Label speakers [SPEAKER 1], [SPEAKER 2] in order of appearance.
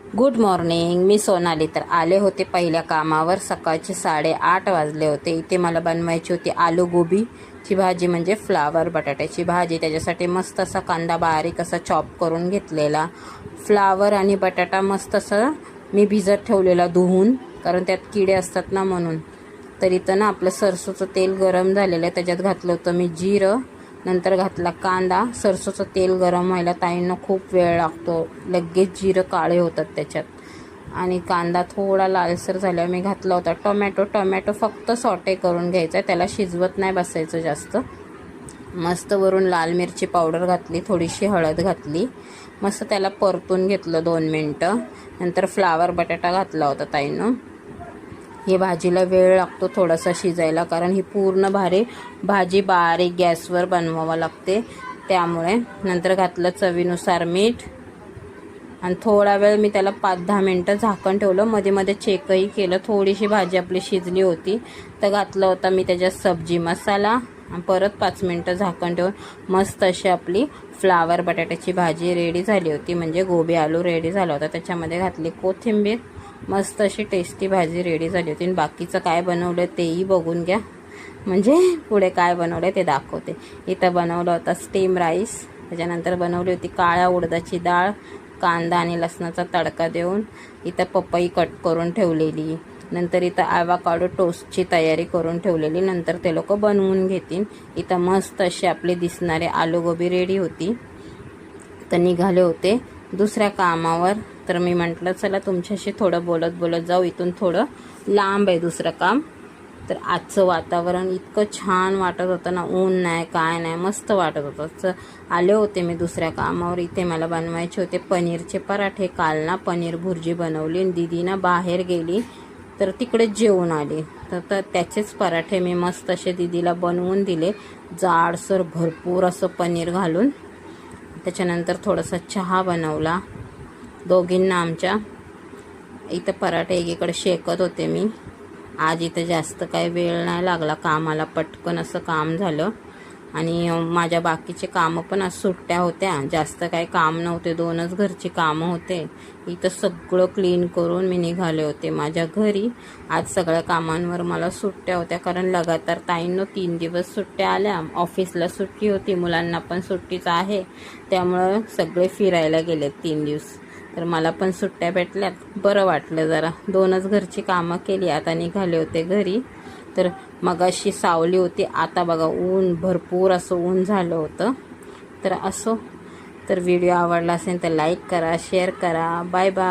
[SPEAKER 1] Good morning. मी सोनाली. तर आले होते पहिल्या कामावर. सकाळचे 8:30 वाजले होते. इथे मला बनवायची होती आलू गोबीची भाजी, म्हणजे फ्लावर बटाट्याची भाजी. त्याच्यासाठी मस्त असा कांदा बारीक असा चॉप करून घेतलेला. फ्लावर आणि बटाटा मस्त असं मी भिजत ठेवलेला धुवून, कारण त्यात किडे असतात ना म्हणून. तर इथं ना आपलं सरसोचं तेल गरम झालेलं आहे, त्याच्यात घातलं होतं मी जिरं, नंतर घातला कांदा. सरसोचं तेल गरम व्हायला ताईंना खूप वेळ लागतो, लगेच जिरं काळे होतात त्याच्यात. आणि कांदा थोडा लालसर झाल्यावर मी घातला होता टोमॅटो फक्त सॉटे करून घ्यायचा आहे, त्याला शिजवत नाही बसायचं जास्त. मस्त वरून लाल मिरची पावडर घातली, थोडीशी हळद घातली, मस्त त्याला परतून घेतलं 2 मिनटं. नंतर फ्लावर बटाटा घातला होता ताईनं. ही भाजीला वेळ लागतो थोडासा शिजायला, कारण ही पूर्ण भाजी बारीक गॅसवर बनवावं लागते, त्यामुळे. नंतर घातलं चवीनुसार मीठ आणि थोडा वेळ मी त्याला 5-10 मिनटं झाकण ठेवलं. मध्ये मध्ये चेकही केलं. थोडीशी भाजी आपली शिजली होती तर घातलं होता मी त्याच्यात सब्जी मसाला आणि परत 5 मिनटं झाकण ठेवून मस्त अशी आपली फ्लावर बटाट्याची भाजी रेडी झाली होती, म्हणजे गोबी आलू रेडी झाला होता. त्याच्यामध्ये घातली कोथिंबीर. मस्त अशी टेस्टी भाजी रेडी झाली होती. आणि बाकीचं काय बनवलं तेही बघून घ्या, म्हणजे पुढे काय बनवलं ते दाखवते. इथं बनवलं होता स्टीम राईस. त्याच्यानंतर बनवली होती काळ्या उडदाची डाळ, कांदा आणि लसणाचा तडका देऊन. इथं पपई कट करून ठेवलेली. नंतर इथं ॲव्होकाडो टोस्टची तयारी करून ठेवलेली, नंतर ते लोक बनवून घेतील. इथं मस्त अशी आपले दिसणारे आलू गोबी रेडी होती. तर निघाले होते दुसऱ्या कामावर. तर मी म्हटलं चला तुमच्याशी थोडं बोलत बोलत जाऊ, इथून थोडं लांब आहे दुसरं काम. तर आजचं वातावरण इतकं छान वाटत होतं ना, ऊन नाही काय नाही, मस्त वाटत होतं. तर आले होते मी दुसऱ्या कामावर. इथे मला बनवायचे होते पनीरचे पराठे. काल ना पनीर भुर्जी बनवली आणि दीदी ना बाहेर गेली तर तिकडेच जेवून आली. तर त्याचेच पराठे मी मस्त असे दीदीला बनवून दिले, जाडसर भरपूर असं पनीर घालून. त्याच्यानंतर थोडासा चहा बनवला दोघींना आमच्या. इथं पराठे एकीकडे शेकत होते मी. आज इथं जास्त काही वेळ नाही लागला कामाला, पटकन असं काम झालं. आणि माझ्या बाकीचे कामं पण आज सुट्ट्या होत्या, जास्त काही काम नव्हते, 2च घरची कामं होते. इथं सगळं क्लीन करून मी निघाले होते माझ्या घरी. आज सगळ्या कामांवर मला सुट्ट्या होत्या, कारण लगातार ताईंनो 3 दिवस सुट्ट्या आल्या. ऑफिसला सुट्टी होती, मुलांना पण सुट्टीच आहे, त्यामुळं सगळे फिरायला गेलेत 3 दिवस. तर मला पण सुट्ट्या भेटल्यात, बरं वाटलं जरा. 2च घरची कामं केली, आता निघाले होते घरी. तर मगाशी सावली होती, आता बघा ऊन, भरपूर असं ऊन झालं होतं. तर असो. तर व्हिडिओ आवडला असेल तर लाईक करा, शेअर करा. Bye bye.